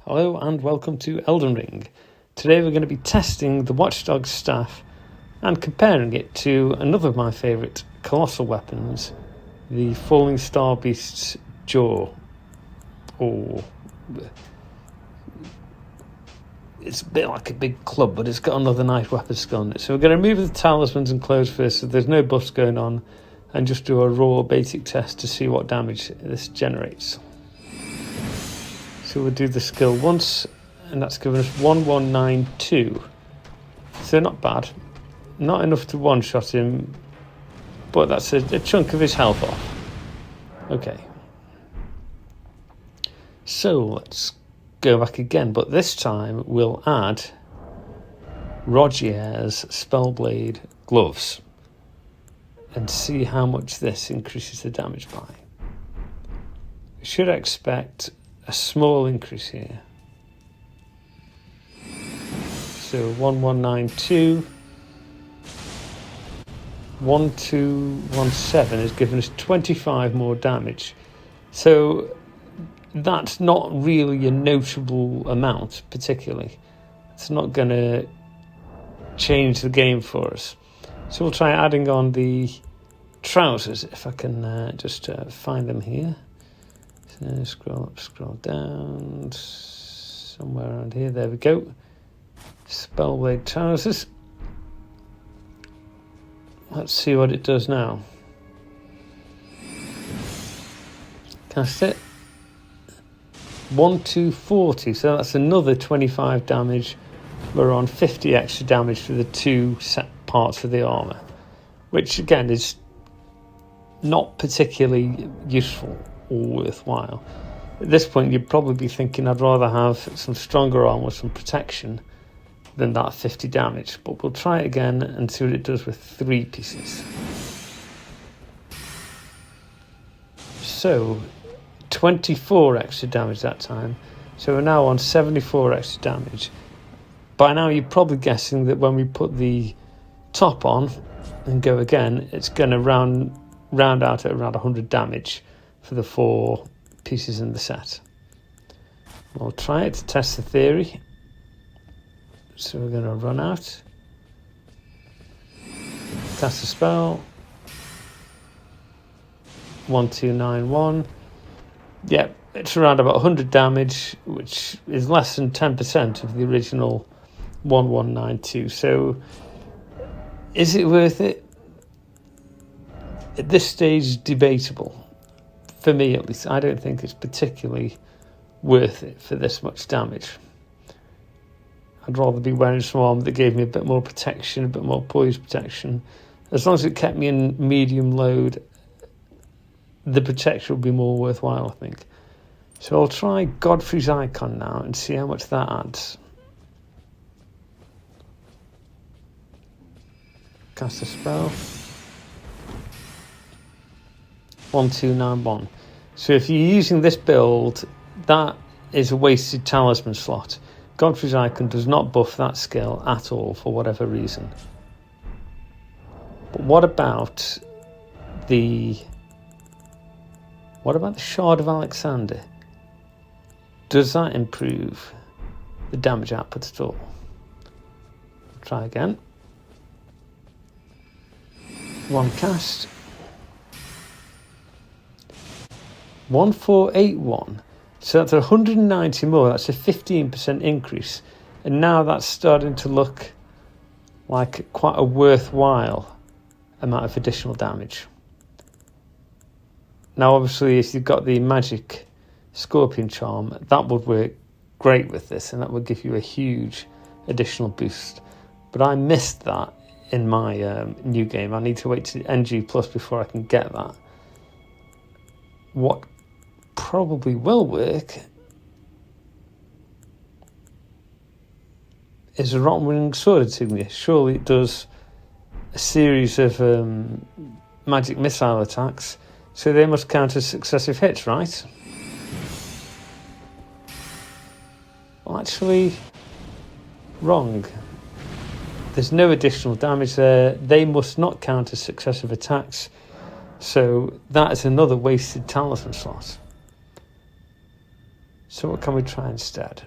Hello and welcome to Elden Ring. Today we're going to be testing the Watchdog staff and comparing it to another of my favourite colossal weapons, the Fallingstar beast's jaw. It's a bit like a big club, but it's got another nice weapon skill on it. So we're going to remove the talismans and clothes first, so there's no buffs going on, and just do a raw basic test to see what damage this generates. So we'll do the skill once, and that's given us 1192. So not bad. Not enough to one-shot him, but that's a chunk of his health off. Okay. So let's go back again, but this time we'll add Rogier's Spellblade gloves and see how much this increases the damage by. We should expect a small increase here. So 1192, 1217 has given us 25 more damage. So that's not really a notable amount, particularly. It's not going to change the game for us. So we'll try adding on the trousers, if I can just find them here. So scroll up, scroll down, somewhere around here. There we go. Spellblade trousers. Let's see what it does now. Cast it. 1240, so that's another 25 damage. We're on 50 extra damage for the two set parts of the armour, which again is not particularly useful or worthwhile. At this point you'd probably be thinking I'd rather have some stronger armour with some protection than that 50 damage, but we'll try it again and see what it does with 3 pieces. So 24 extra damage that time, so we're now on 74 extra damage. By now you're probably guessing that when we put the top on and go again, it's going to round out at around 100 damage for the 4 pieces in the set. We'll try it to test the theory. So we're going to run out, cast a spell, 1291. Yep, it's around about 100 damage, which is less than 10% of the original 1192. So is it worth it? At this stage, debatable. For me, at least, I don't think it's particularly worth it for this much damage. I'd rather be wearing some armour that gave me a bit more protection, a bit more poise protection. As long as it kept me in medium load, the protection would be more worthwhile, I think. So I'll try Godfrey's Icon now and see how much that adds. Cast a spell. 1291. So if you're using this build, that is a wasted talisman slot. Godfrey's Icon does not buff that skill at all for whatever reason. But what about the Shard of Alexander? Does that improve the damage output at all? Try again. 1 cast. 1481. So that's 190 more. That's a 15% increase. And now that's starting to look like quite a worthwhile amount of additional damage. Now, obviously, if you've got the magic scorpion charm, that would work great with this, and that would give you a huge additional boost. But I missed that in my new game. I need to wait to NG Plus before I can get that. What probably will work is a Rotten Wing Sword insignia. Surely it does a series of magic missile attacks, so they must count as successive hits, right? Well, actually, wrong. There's no additional damage there. They must not count as successive attacks, so that is another wasted talisman slot. So what can we try instead?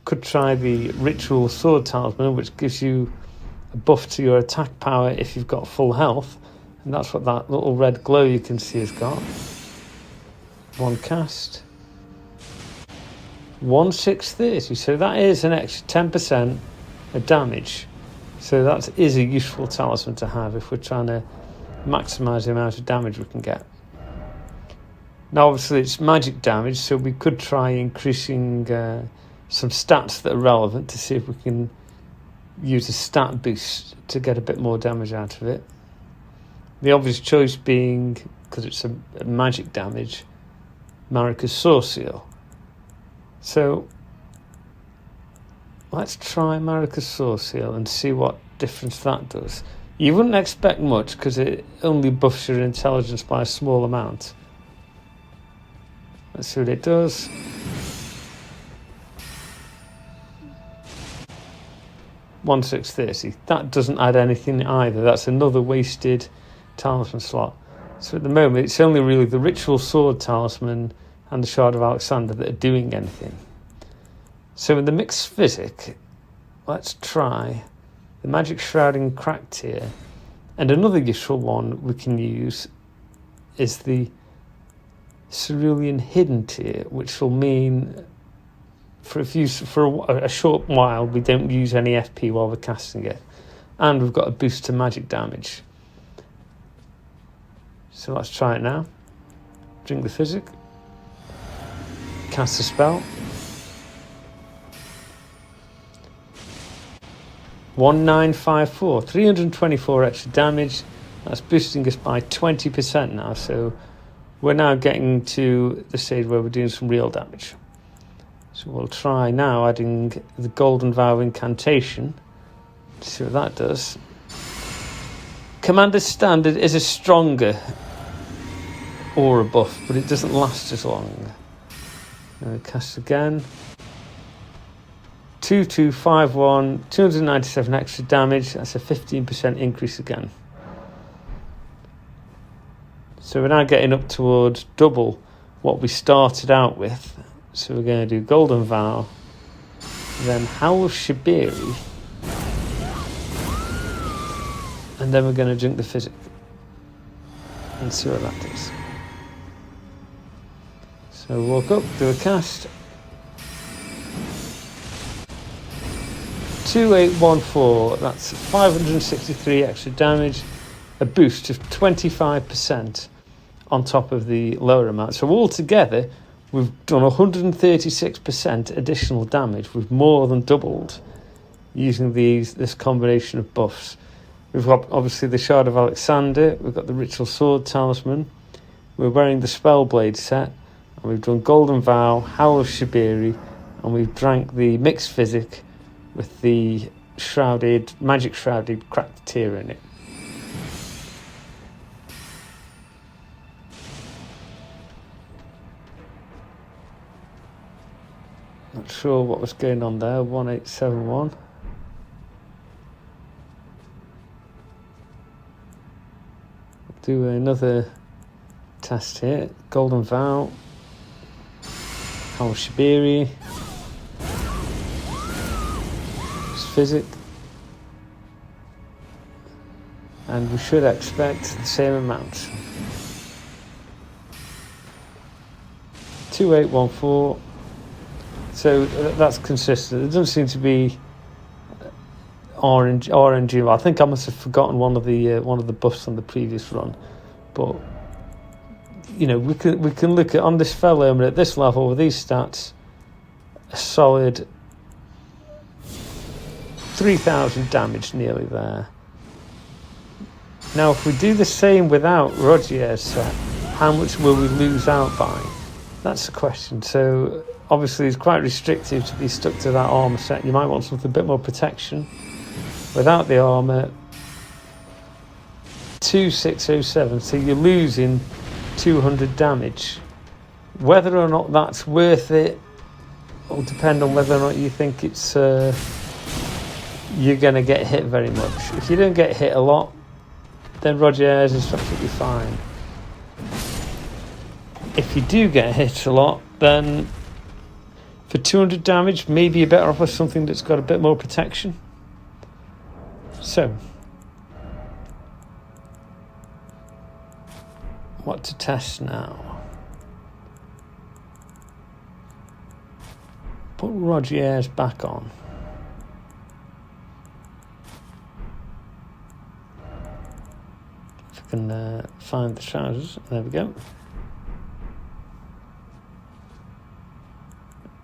We could try the Ritual Sword Talisman, which gives you a buff to your attack power if you've got full health. And that's what that little red glow you can see has got. One cast. 1630. So that is an extra 10% of damage. So that is a useful talisman to have if we're trying to maximise the amount of damage we can get. Now obviously it's magic damage, so we could try increasing some stats that are relevant to see if we can use a stat boost to get a bit more damage out of it. The obvious choice being, because it's a magic damage, Marika's Sword Seal. So let's try Marika's Sword Seal and see what difference that does. You wouldn't expect much because it only buffs your intelligence by a small amount. Let's see what it does. One 630. That doesn't add anything either. That's another wasted talisman slot. So at the moment, it's only really the Ritual Sword Talisman and the Shard of Alexander that are doing anything. So in the mixed physic, let's try the Magic Shrouding Crack tier. And another useful one we can use is the Cerulean Hidden tier, which will mean for a short while we don't use any FP while we're casting it. And we've got a boost to magic damage. So let's try it now. Drink the physic. Cast a spell. 1954. 324 extra damage. That's boosting us by 20% now. So we're now getting to the stage where we're doing some real damage. So we'll try now adding the Golden Vow Incantation. See what that does. Commander Standard is a stronger aura buff, but it doesn't last as long. Cast again. 2251, 297 extra damage. That's a 15% increase again. So we're now getting up towards double what we started out with. So we're going to do Golden Vow, then Howl of Shibiri, and then we're going to drink the physic and see what that does. So walk up, do a cast. 2814, that's 563 extra damage, a boost of 25% on top of the lower amount. So altogether, we've done 136% additional damage. We've more than doubled using this combination of buffs. We've got obviously the Shard of Alexander, we've got the Ritual Sword Talisman, we're wearing the Spellblade set, and we've done Golden Vow, Howl of Shibiri, and we've drank the Mixed Physic with the Magic Shrouded Cracked tier in it. Not sure what was going on there. 1871. Do another test here. Golden Vow. Howl Shibiri. Physic. And we should expect the same amount. 2814. So that's consistent. It doesn't seem to be RNG. I think I must have forgotten one of the buffs on the previous run, but we can look at on this fellow at this level with these stats, a solid 3,000 damage nearly there. Now, if we do the same without Rogier's set, how much will we lose out by? That's the question. So obviously it's quite restrictive to be stuck to that armour set. You might want something a bit more protection. Without the armour, 2607, so you're losing 200 damage. Whether or not that's worth it will depend on whether or not you think it's you're going to get hit very much. If you don't get hit a lot, then Rogier's is absolutely fine. If you do get hit a lot, then For 200 damage, maybe you're better off with something that's got a bit more protection. So, what to test now? Put Rogier's back on. If I can find the trousers, there we go.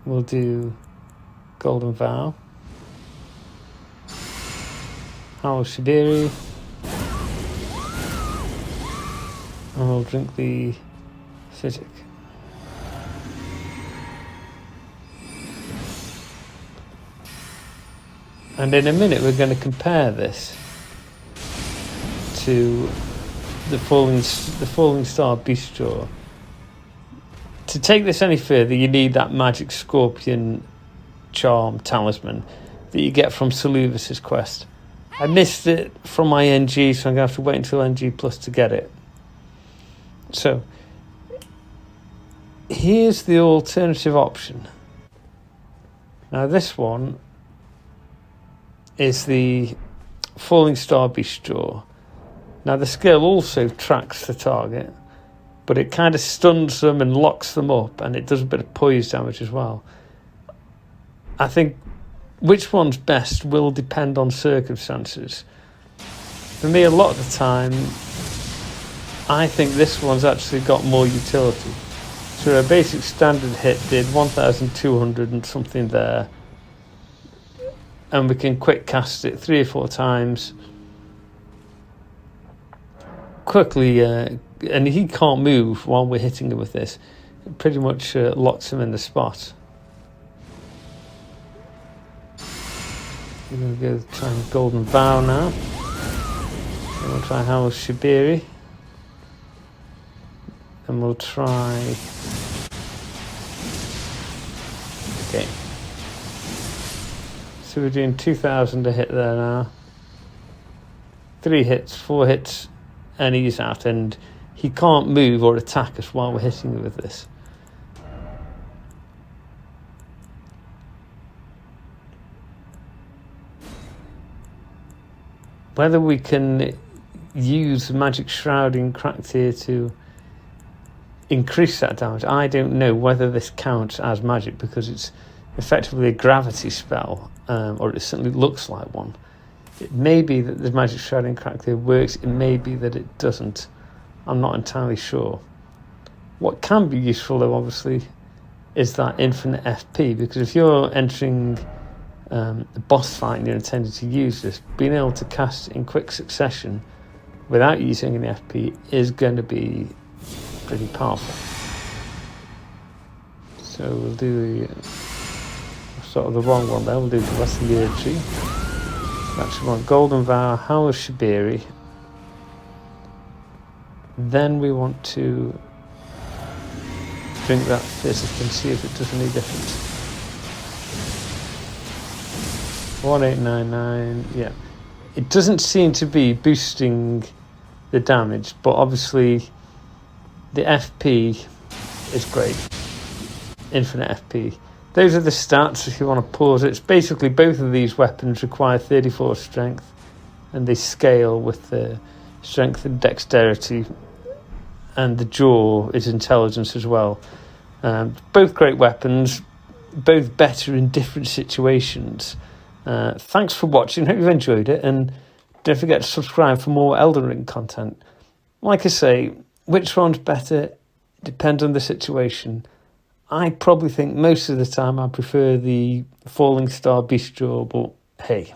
We'll do Golden Vow. Howl Shibiri. And we'll drink the Physic. And in a minute we're going to compare this to the Fallingstar Bistro. To take this any further, you need that magic scorpion charm talisman that you get from Saluvis's quest. I missed it from my NG, so I'm going to have to wait until NG Plus to get it. So, here's the alternative option. Now this one is the Fallingstar Bistro. Now the skill also tracks the target, but it kind of stuns them and locks them up, and it does a bit of poise damage as well. I think which one's best will depend on circumstances. For me, a lot of the time, I think this one's actually got more utility. So a basic standard hit did 1,200 and something there, and we can quick cast it 3 or 4 times. Quickly, and he can't move while we're hitting him with this. It pretty much locks him in the spot. We're going to go try Golden Vow now. And we'll try Howl Shibiri. And we'll try... Okay. So we're doing 2,000 a hit there now. 3 hits, 4 hits, and he's out, and he can't move or attack us while we're hitting him with this. Whether we can use Magic Shrouding cracked here to increase that damage, I don't know whether this counts as magic, because it's effectively a gravity spell, or it certainly looks like one. It may be that the Magic Shrouding crack here works, it may be that it doesn't. I'm not entirely sure. What can be useful though, obviously, is that infinite FP, because if you're entering a boss fight and you're intending to use this, being able to cast in quick succession without using any FP is going to be pretty powerful. So we'll do sort of the wrong one there. We'll do the rest of the tree. Actually, we want Golden Vow, Howl Shibiri. Then we want to drink that physic and see if it does any difference. 1899, yeah. It doesn't seem to be boosting the damage, but obviously the FP is great. Infinite FP. Those are the stats if you want to pause it. It's basically both of these weapons require 34 strength, and they scale with the strength and dexterity, and the jaw is intelligence as well. Both great weapons, both better in different situations. Thanks for watching, hope you've enjoyed it, and don't forget to subscribe for more Elden Ring content. Like I say, which one's better depends on the situation. I probably think most of the time I prefer the Fallingstar Bistro, but hey.